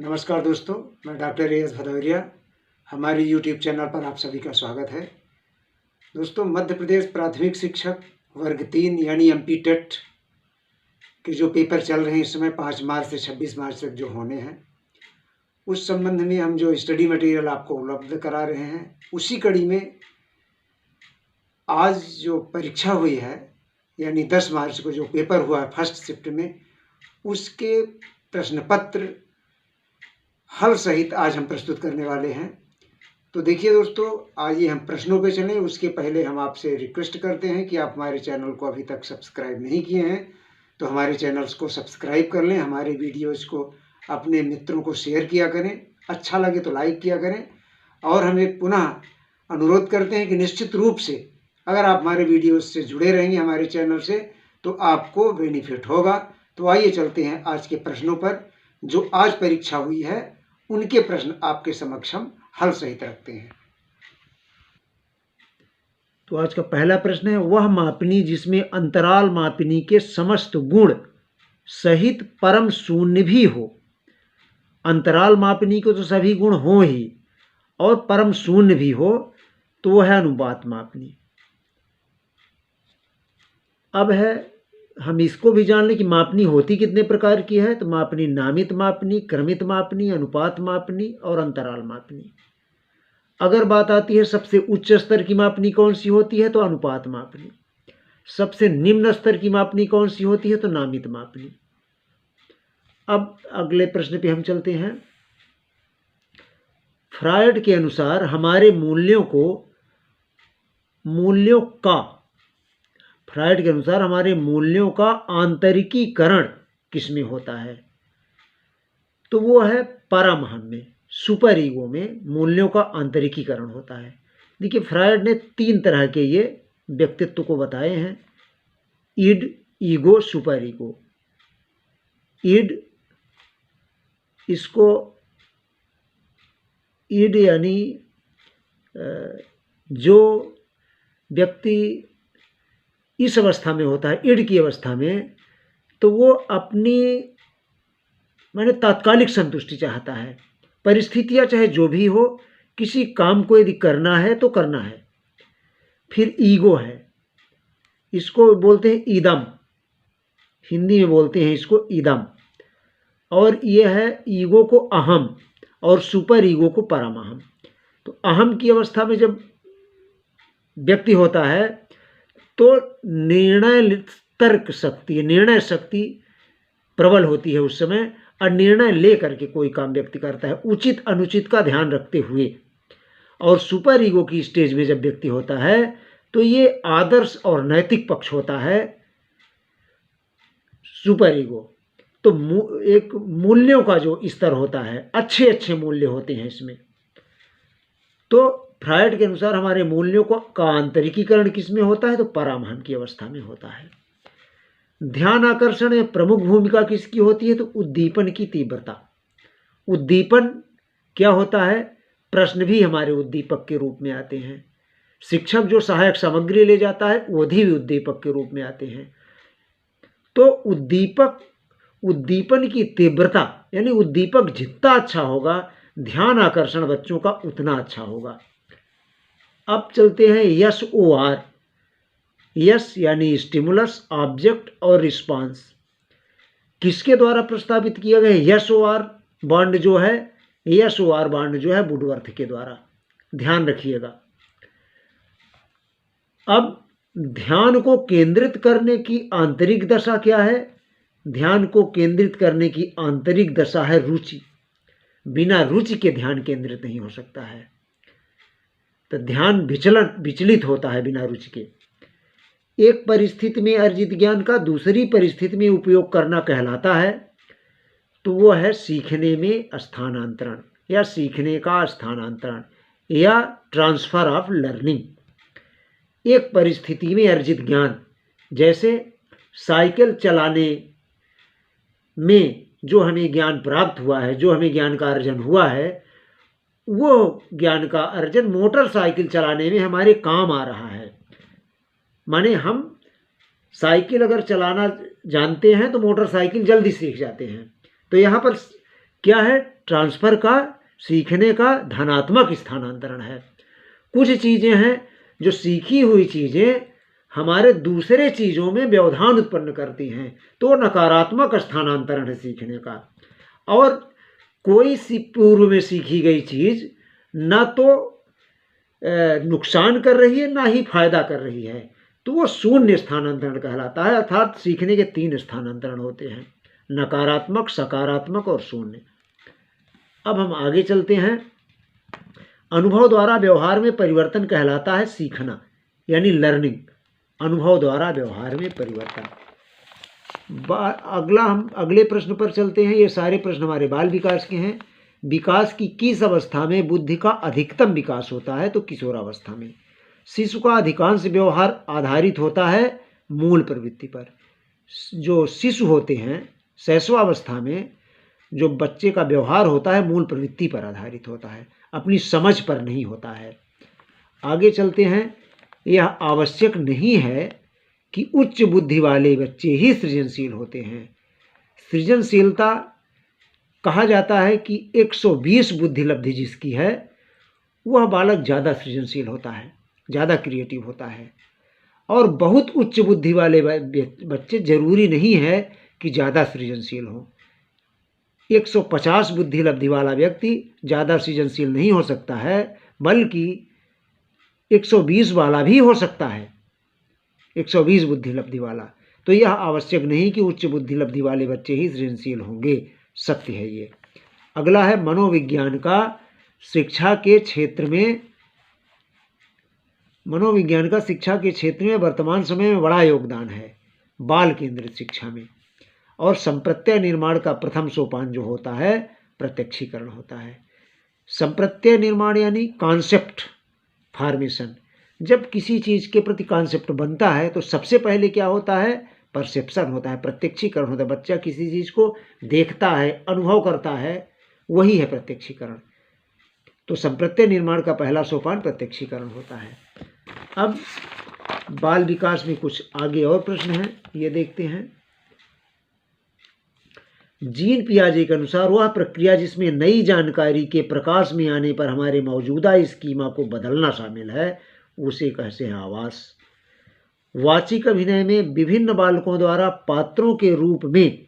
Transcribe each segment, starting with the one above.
नमस्कार दोस्तों, मैं डॉक्टर रियाज भदौरिया। हमारे यूट्यूब चैनल पर आप सभी का स्वागत है। दोस्तों, मध्य प्रदेश प्राथमिक शिक्षक वर्ग 3 यानी एमपी टेट के जो पेपर चल रहे हैं इस समय 5 मार्च से 26 मार्च तक जो होने हैं, उस संबंध में हम जो स्टडी मटेरियल आपको उपलब्ध करा रहे हैं, उसी कड़ी में आज जो परीक्षा हुई है यानी 10 मार्च को जो पेपर हुआ है फर्स्ट शिफ्ट में, उसके प्रश्न पत्र हल सहित आज हम प्रस्तुत करने वाले हैं। तो देखिए दोस्तों, आइए हम प्रश्नों पे चलें। उसके पहले हम आपसे रिक्वेस्ट करते हैं कि आप हमारे चैनल को अभी तक सब्सक्राइब नहीं किए हैं तो हमारे चैनल्स को सब्सक्राइब कर लें, हमारे वीडियोज़ को अपने मित्रों को शेयर किया करें, अच्छा लगे तो लाइक किया करें। और हमें पुनः अनुरोध करते हैं कि निश्चित रूप से अगर आप हमारे वीडियोज़ से जुड़े रहेंगे हमारे चैनल से तो आपको बेनिफिट होगा। तो आइए चलते हैं आज के प्रश्नों पर। जो आज परीक्षा हुई है उनके प्रश्न आपके समक्ष हम हल सहित रखते हैं। तो आज का पहला प्रश्न है, वह मापनी जिसमें अंतराल मापनी के समस्त गुण सहित परम शून्य भी हो। अंतराल मापनी को तो सभी गुण हो ही और परम शून्य भी हो तो वह है अनुपात मापनी। अब है हम इसको भी जान लें कि मापनी होती कितने प्रकार की है। तो मापनी नामित मापनी, क्रमित मापनी, अनुपात मापनी और अंतराल मापनी। अगर बात आती है सबसे उच्च स्तर की मापनी कौन सी होती है तो अनुपात मापनी। सबसे निम्न स्तर की मापनी कौन सी होती है तो नामित मापनी। अब अगले प्रश्न पे हम चलते हैं। फ्रायड के अनुसार हमारे मूल्यों का आंतरिकीकरण किसमें होता है तो वो है परमहम में, सुपर ईगो में मूल्यों का आंतरिकीकरण होता है। देखिए, फ्रायड ने 3 तरह के ये व्यक्तित्व को बताए हैं, ईड, ईगो, सुपर ईगो। ईड, इसको ईड यानी जो व्यक्ति इस अवस्था में होता है, ईड की अवस्था में, तो वो अपनी माने तात्कालिक संतुष्टि चाहता है। परिस्थितियां चाहे जो भी हो, किसी काम को यदि करना है तो करना है। फिर ईगो है, इसको बोलते हैं ईदम, हिंदी में बोलते हैं इसको ईदम। और ये है ईगो को अहम और सुपर ईगो को परमअहम। तो अहम की अवस्था में जब व्यक्ति होता है तो निर्णय शक्ति प्रबल होती है उस समय, और निर्णय ले करके कोई काम व्यक्ति करता है उचित अनुचित का ध्यान रखते हुए। और सुपर ईगो की स्टेज में जब व्यक्ति होता है तो ये आदर्श और नैतिक पक्ष होता है सुपर ईगो। तो एक मूल्यों का जो स्तर होता है, अच्छे अच्छे मूल्य होते हैं इसमें। तो फ्रायड के अनुसार हमारे मूल्यों का आंतरिकीकरण किसमें होता है तो परमहम की अवस्था में होता है। ध्यान आकर्षण में प्रमुख भूमिका किसकी होती है तो उद्दीपन की तीव्रता। उद्दीपन क्या होता है, प्रश्न भी हमारे उद्दीपक के रूप में आते हैं। शिक्षक जो सहायक सामग्री ले जाता है वो भी उद्दीपक के रूप में आते हैं। तो उद्दीपन की तीव्रता यानी उद्दीपक जितना अच्छा होगा, ध्यान आकर्षण बच्चों का उतना अच्छा होगा। अब चलते हैं यस ओ आर। यस यानी स्टिमुलस, ऑब्जेक्ट और रिस्पांस। किसके द्वारा प्रस्तावित किया गया यस ओ आर बॉन्ड जो है, यस ओ आर बॉन्ड जो है वुडवर्थ के द्वारा, ध्यान रखिएगा। अब ध्यान को केंद्रित करने की आंतरिक दशा क्या है, ध्यान को केंद्रित करने की आंतरिक दशा है रुचि। बिना रुचि के ध्यान केंद्रित नहीं हो सकता है। तो ध्यान विचलित होता है बिना रुचि के। एक परिस्थिति में अर्जित ज्ञान का दूसरी परिस्थिति में उपयोग करना कहलाता है तो वो है सीखने में स्थानांतरण या सीखने का स्थानांतरण या ट्रांसफर ऑफ लर्निंग। एक परिस्थिति में अर्जित ज्ञान, जैसे साइकिल चलाने में जो हमें ज्ञान प्राप्त हुआ है, जो हमें ज्ञान का अर्जन हुआ है, वो ज्ञान का अर्जन मोटरसाइकिल चलाने में हमारे काम आ रहा है। माने हम साइकिल अगर चलाना जानते हैं तो मोटरसाइकिल जल्दी सीख जाते हैं। तो यहाँ पर क्या है, ट्रांसफ़र का, सीखने का धनात्मक स्थानांतरण है। कुछ चीज़ें हैं जो सीखी हुई चीज़ें हमारे दूसरे चीज़ों में व्यवधान उत्पन्न करती हैं, तो नकारात्मक स्थानांतरण है सीखने का। और कोई सी पूर्व में सीखी गई चीज़ ना तो नुकसान कर रही है ना ही फायदा कर रही है, तो वो शून्य स्थानांतरण कहलाता है। अर्थात सीखने के 3 स्थानांतरण होते हैं, नकारात्मक, सकारात्मक और शून्य। अब हम आगे चलते हैं। अनुभव द्वारा व्यवहार में परिवर्तन कहलाता है सीखना, यानी लर्निंग। अनुभव द्वारा व्यवहार में परिवर्तन। हम अगले प्रश्न पर चलते हैं। ये सारे प्रश्न हमारे बाल विकास के हैं। विकास की किस अवस्था में बुद्धि का अधिकतम विकास होता है? तो किशोरावस्था में। शिशु का अधिकांश व्यवहार आधारित होता है मूल प्रवृत्ति पर। जो शिशु होते हैं शैशवावस्था में, जो बच्चे का व्यवहार होता है मूल प्रवृत्ति पर आधारित होता है, अपनी समझ पर नहीं होता है। आगे चलते हैं। यह आवश्यक नहीं है कि उच्च बुद्धि वाले बच्चे ही सृजनशील होते हैं। सृजनशीलता कहा जाता है कि 120 बुद्धि लब्धि जिसकी है वह बालक ज़्यादा सृजनशील होता है, ज़्यादा क्रिएटिव होता है। और बहुत उच्च बुद्धि वाले बच्चे जरूरी नहीं है कि ज़्यादा सृजनशील हों। 150 बुद्धि लब्धि वाला व्यक्ति ज़्यादा सृजनशील नहीं हो सकता है, बल्कि 120 वाला भी हो सकता है, 120 बुद्धि लब्धि वाला। तो यह आवश्यक नहीं कि उच्च बुद्धि लब्धि वाले बच्चे ही सृजनशील होंगे, सत्य है ये। अगला है मनोविज्ञान का शिक्षा के क्षेत्र में वर्तमान समय में बड़ा योगदान है बाल केंद्रित शिक्षा में। और संप्रत्यय निर्माण का प्रथम सोपान जो होता है प्रत्यक्षीकरण होता है। संप्रत्यय निर्माण यानी कॉन्सेप्ट फॉर्मेशन। जब किसी चीज़ के प्रति कॉन्सेप्ट बनता है तो सबसे पहले क्या होता है? परसेप्शन होता है, प्रत्यक्षीकरण होता है। बच्चा किसी चीज़ को देखता है, अनुभव करता है, वही है प्रत्यक्षीकरण। तो संप्रत्यय निर्माण का पहला सोपान प्रत्यक्षीकरण होता है। अब बाल विकास में कुछ आगे और प्रश्न हैं, ये देखते हैं। जीन पियाजे के अनुसार वह प्रक्रिया जिसमें नई जानकारी के प्रकाश में आने पर हमारे मौजूदा स्कीमा को बदलना शामिल है, उसे कहते हैं आवास। वाचिक अभिनय में विभिन्न बालकों द्वारा पात्रों के रूप में,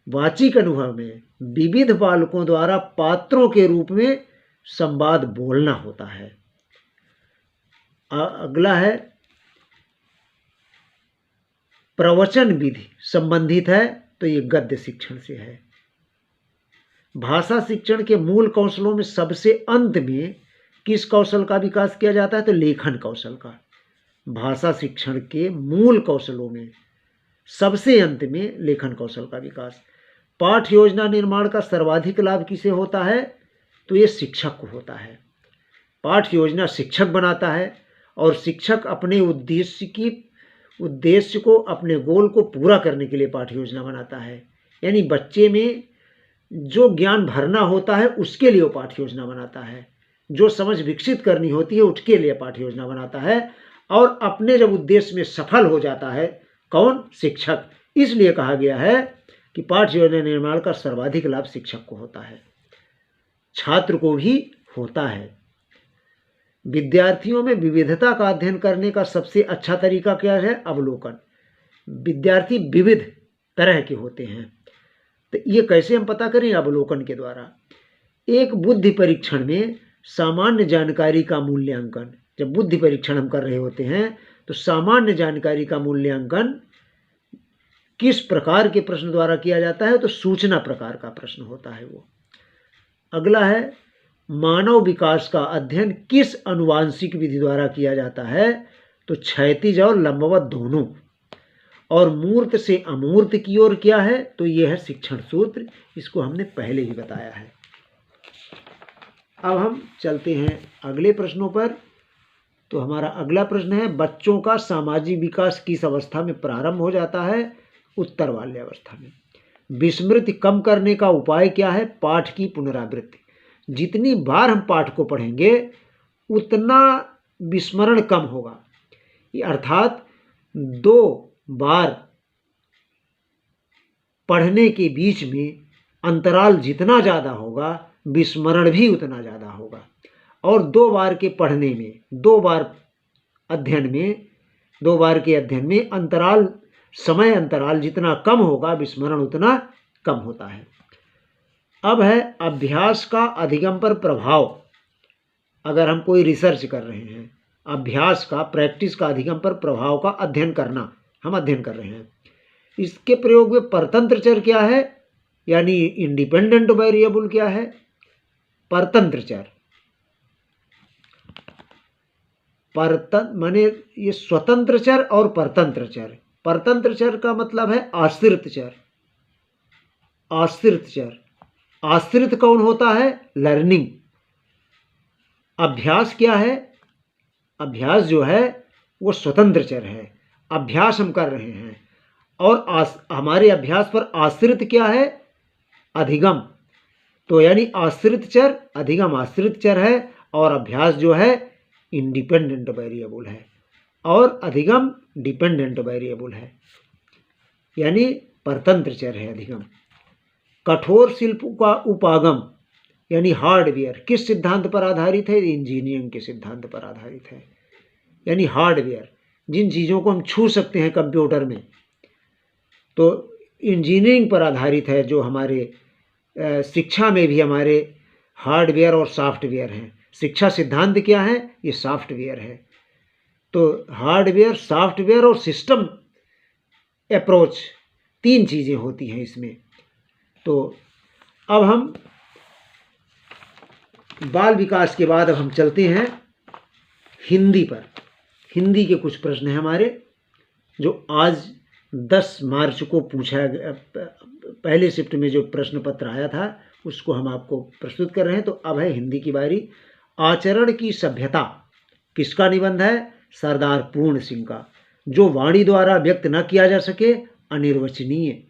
वाचिक अनुभव में विविध बालकों द्वारा पात्रों के रूप में संवाद बोलना होता है। अगला है प्रवचन विधि संबंधित है, तो ये गद्य शिक्षण से है। भाषा शिक्षण के मूल कौशलों में सबसे अंत में किस कौशल का विकास किया जाता है? तो लेखन कौशल का। भाषा शिक्षण के मूल कौशलों में सबसे अंत में लेखन कौशल का विकास। पाठ योजना निर्माण का सर्वाधिक लाभ किसे होता है? तो ये शिक्षक को होता है। पाठ योजना शिक्षक बनाता है और शिक्षक अपने उद्देश्य को, अपने गोल को पूरा करने के लिए पाठ योजना बनाता है। यानी बच्चे में जो ज्ञान भरना होता है उसके लिए वो पाठ योजना बनाता है, जो समझ विकसित करनी होती है उसके लिए पाठ योजना बनाता है। और अपने जब उद्देश्य में सफल हो जाता है, कौन? शिक्षक। इसलिए कहा गया है कि पाठ योजना निर्माण का सर्वाधिक लाभ शिक्षक को होता है, छात्र को भी होता है। विद्यार्थियों में विविधता का अध्ययन करने का सबसे अच्छा तरीका क्या है? अवलोकन। विद्यार्थी विविध तरह के होते हैं, तो ये कैसे हम पता करें? अवलोकन के द्वारा। एक बुद्धि परीक्षण में सामान्य जानकारी का मूल्यांकन, जब बुद्धि परीक्षण हम कर रहे होते हैं तो सामान्य जानकारी का मूल्यांकन किस प्रकार के प्रश्न द्वारा किया जाता है? तो सूचना प्रकार का प्रश्न होता है वो। अगला है मानव विकास का अध्ययन किस अनुवांशिक विधि द्वारा किया जाता है? तो क्षैतिज और लंबवत दोनों। और मूर्त से अमूर्त की ओर क्या है? तो यह है शिक्षण सूत्र, इसको हमने पहले ही बताया है। अब हम चलते हैं अगले प्रश्नों पर। तो हमारा अगला प्रश्न है बच्चों का सामाजिक विकास किस अवस्था में प्रारंभ हो जाता है? उत्तर बाल्यावस्था में। विस्मृति कम करने का उपाय क्या है? पाठ की पुनरावृत्ति। जितनी बार हम पाठ को पढ़ेंगे उतना विस्मरण कम होगा। अर्थात 2 बार पढ़ने के बीच में अंतराल जितना ज़्यादा होगा विस्मरण भी उतना ज़्यादा होगा। और 2 बार के पढ़ने में, 2 बार अध्ययन में, 2 बार के अध्ययन में अंतराल, समय अंतराल जितना कम होगा विस्मरण उतना कम होता है। अब है अभ्यास का अधिगम पर प्रभाव। अगर हम कोई रिसर्च कर रहे हैं, अभ्यास का, प्रैक्टिस का अधिगम पर प्रभाव का अध्ययन करना, हम अध्ययन कर रहे हैं। इसके प्रयोग में परतंत्र चर क्या है, यानी इंडिपेंडेंट वेरिएबल क्या है? परतंत्र चर, माने ये स्वतंत्र चर और परतंत्र चर। परतंत्र चर का मतलब है आश्रित चर। आश्रित चर, आश्रित कौन होता है? लर्निंग। अभ्यास क्या है? अभ्यास जो है वो स्वतंत्र चर है, अभ्यास हम कर रहे हैं। और हमारे अभ्यास पर आश्रित क्या है? अधिगम। तो यानी आश्रित चर, अधिगम आश्रित चर है, और अभ्यास जो है इंडिपेंडेंट वेरिएबल है, और अधिगम डिपेंडेंट वेरिएबल है, यानी परतंत्र चर है अधिगम। कठोर शिल्प का उपागम यानी हार्डवेयर किस सिद्धांत पर आधारित है? इंजीनियरिंग के सिद्धांत पर आधारित है। यानी हार्डवेयर, जिन चीज़ों को हम छू सकते हैं कंप्यूटर में, तो इंजीनियरिंग पर आधारित है। जो हमारे शिक्षा में भी हमारे हार्डवेयर और सॉफ्टवेयर हैं। शिक्षा सिद्धांत क्या है? ये सॉफ्टवेयर है। तो हार्डवेयर, सॉफ्टवेयर और सिस्टम अप्रोच, 3 चीज़ें होती हैं इसमें। तो अब हम बाल विकास के बाद अब हम चलते हैं हिंदी पर। हिंदी के कुछ प्रश्न हैं हमारे, जो आज 10 मार्च को पूछा गया, पहले शिफ्ट में जो प्रश्न पत्र आया था उसको हम आपको प्रस्तुत कर रहे हैं। तो अब है हिंदी की बारी। आचरण की सभ्यता किसका निबंध है? सरदार पूर्ण सिंह का। जो वाणी द्वारा व्यक्त न किया जा सके, अनिर्वचनीय।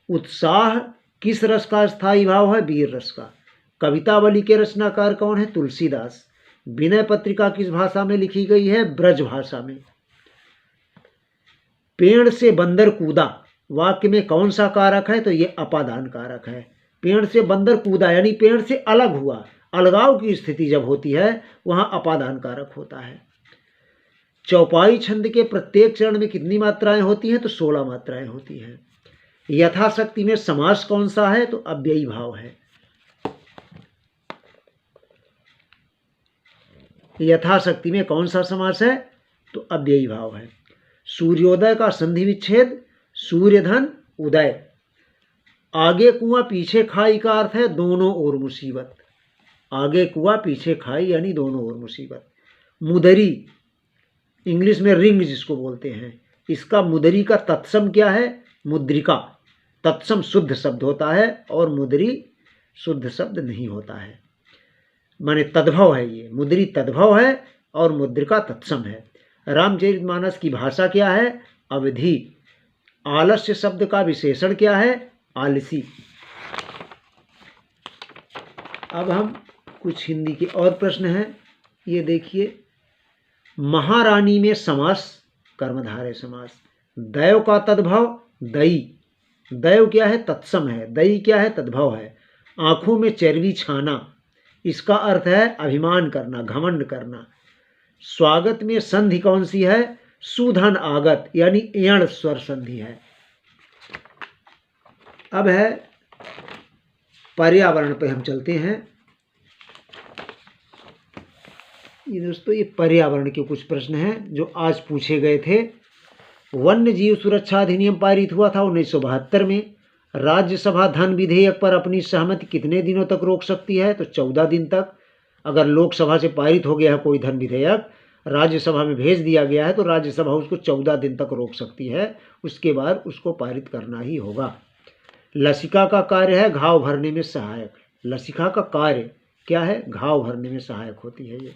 उत्साह किस रस का स्थायी भाव है? वीर रस का। कवितावली के रचनाकार कौन है? तुलसीदास। विनय पत्रिका किस भाषा में लिखी गई है? ब्रज भाषा में। पेड़ से बंदर कूदा वाक्य में कौन सा कारक है? तो ये अपादान कारक है। पेड़ से बंदर कूदा यानी पेड़ से अलग हुआ, अलगाव की स्थिति जब होती है वहां अपादान कारक होता है। चौपाई छंद के प्रत्येक चरण में कितनी मात्राएं होती हैं? तो 16 मात्राएं होती हैं। यथाशक्ति में समास कौन सा है? तो अव्ययी भाव है। यथाशक्ति में कौन सा समास है? तो अव्ययी भाव है। सूर्योदय का संधि विच्छेद सूर्यधन उदय। आगे कुआं पीछे खाई का अर्थ है दोनों ओर मुसीबत। आगे कुआं पीछे खाई यानी दोनों ओर मुसीबत। मुदरी, इंग्लिश में रिंग जिसको बोलते हैं, इसका मुदरी का तत्सम क्या है? मुद्रिका। तत्सम शुद्ध शब्द होता है और मुदरी शुद्ध शब्द नहीं होता है, माने तद्भव है। ये मुदरी तद्भव है और मुद्रिका तत्सम है। रामचरितमानस की भाषा क्या है? अवधि। आलस्य शब्द का विशेषण क्या है? आलसी। अब हम कुछ हिंदी के और प्रश्न हैं, ये देखिए। महारानी में समास कर्मधारय समास। दैव का तद्भव दई। दैव क्या है? तत्सम है। दई क्या है? तद्भव है। आंखों में चर्बी छाना, इसका अर्थ है अभिमान करना, घमंड करना। स्वागत में संधि कौन सी है? सुधन आगत यानी एण स्वर संधि है। अब है पर्यावरण पे हम चलते हैं। ये दोस्तों, ये पर्यावरण के कुछ प्रश्न हैं जो आज पूछे गए थे। वन्य जीव सुरक्षा अधिनियम पारित हुआ था 1972 में। राज्यसभा धन विधेयक पर अपनी सहमति कितने दिनों तक रोक सकती है? तो 14 दिन तक। अगर लोकसभा से पारित हो गया है कोई धन विधेयक, राज्यसभा में भेज दिया गया है, तो राज्यसभा उसको 14 दिन तक रोक सकती है। उसके बाद उसको पारित करना ही होगा। लसिका का कार्य है घाव भरने में सहायक। लसिका का कार्य क्या है? घाव भरने में सहायक होती है ये।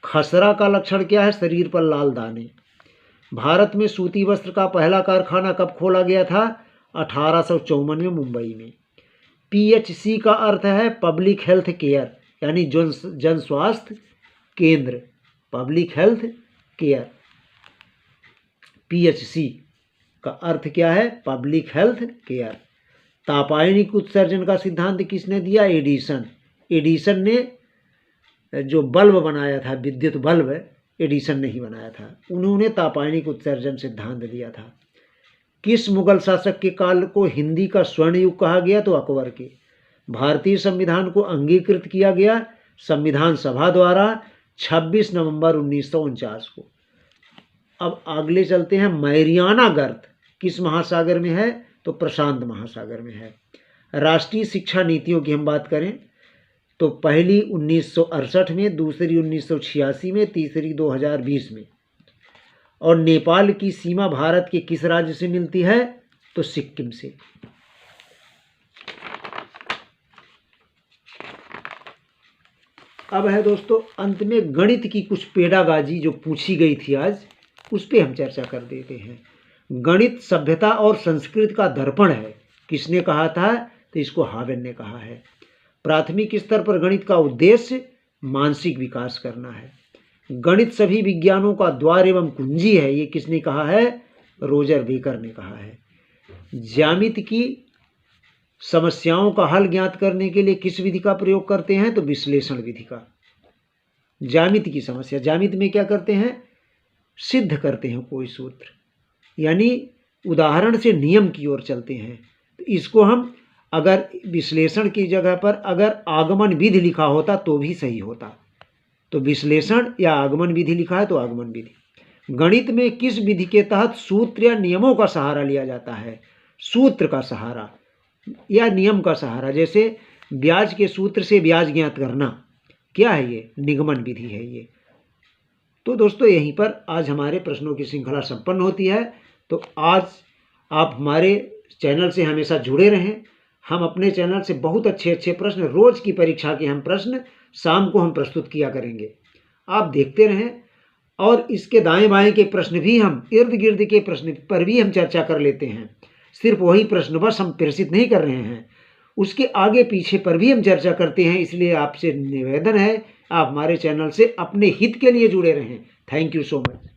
खसरा का लक्षण क्या है? शरीर पर लाल दाने। भारत में सूती वस्त्र का पहला कारखाना कब खोला गया था? 1854 में मुंबई में। PHC का अर्थ है पब्लिक हेल्थ केयर यानी जन स्वास्थ्य केंद्र। पब्लिक हेल्थ केयर, PHC का अर्थ क्या है? Public health care. तापायनिक उत्सर्जन का सिद्धांत किसने दिया? एडिसन। एडिसन ने जो बल्ब बनाया था, विद्युत बल्ब, एडिसन ने ही बनाया था। उन्होंने तापायनिक उत्सर्जन सिद्धांत दिया था। किस मुगल शासक के काल को हिंदी का स्वर्ण युग कहा गया? तो अकबर के। भारतीय संविधान को अंगीकृत किया गया संविधान सभा द्वारा 26 नवंबर 1949 को। अब अगले चलते हैं। मैरियाना गर्त किस महासागर में है? तो प्रशांत महासागर में है। राष्ट्रीय शिक्षा नीतियों की हम बात करें तो पहली 1968 में, दूसरी 1986 में, तीसरी 2020 में। और नेपाल की सीमा भारत के किस राज्य से मिलती है? तो सिक्किम से। अब है दोस्तों अंत में गणित की कुछ पेडागाजी जो पूछी गई थी आज, उस पर हम चर्चा कर देते हैं। गणित सभ्यता और संस्कृति का दर्पण है, किसने कहा था? तो इसको हावेन ने कहा है। प्राथमिक स्तर पर गणित का उद्देश्य मानसिक विकास करना है। गणित सभी विज्ञानों का द्वार एवं कुंजी है, ये किसने कहा है? रोजर बेकर ने कहा है। ज्यामिति की समस्याओं का हल ज्ञात करने के लिए किस विधि का प्रयोग करते हैं? तो विश्लेषण विधि का। ज्यामिति की समस्या, ज्यामिति में क्या करते हैं? सिद्ध करते हैं कोई सूत्र, यानी उदाहरण से नियम की ओर चलते हैं। तो इसको हम अगर विश्लेषण की जगह पर अगर आगमन विधि लिखा होता तो भी सही होता। तो विश्लेषण या आगमन विधि लिखा है तो आगमन विधि। गणित में किस विधि के तहत सूत्र या नियमों का सहारा लिया जाता है? सूत्र का सहारा या नियम का सहारा। जैसे ब्याज के सूत्र से ब्याज ज्ञात करना, क्या है ये? निगमन विधि है ये। तो दोस्तों यहीं पर आज हमारे प्रश्नों की श्रृंखला संपन्न होती है। तो आज आप हमारे चैनल से हमेशा जुड़े रहें। हम अपने चैनल से बहुत अच्छे अच्छे प्रश्न, रोज की परीक्षा के हम प्रश्न शाम को हम प्रस्तुत किया करेंगे, आप देखते रहें। और इसके दाएं बाएं के प्रश्न भी, हम इर्द गिर्द के प्रश्न पर भी हम चर्चा कर लेते हैं। सिर्फ वही प्रश्न बस हम प्रेषित नहीं कर रहे हैं, उसके आगे पीछे पर भी हम चर्चा करते हैं। इसलिए आपसे निवेदन है आप हमारे चैनल से अपने हित के लिए जुड़े रहें। Thank you so much.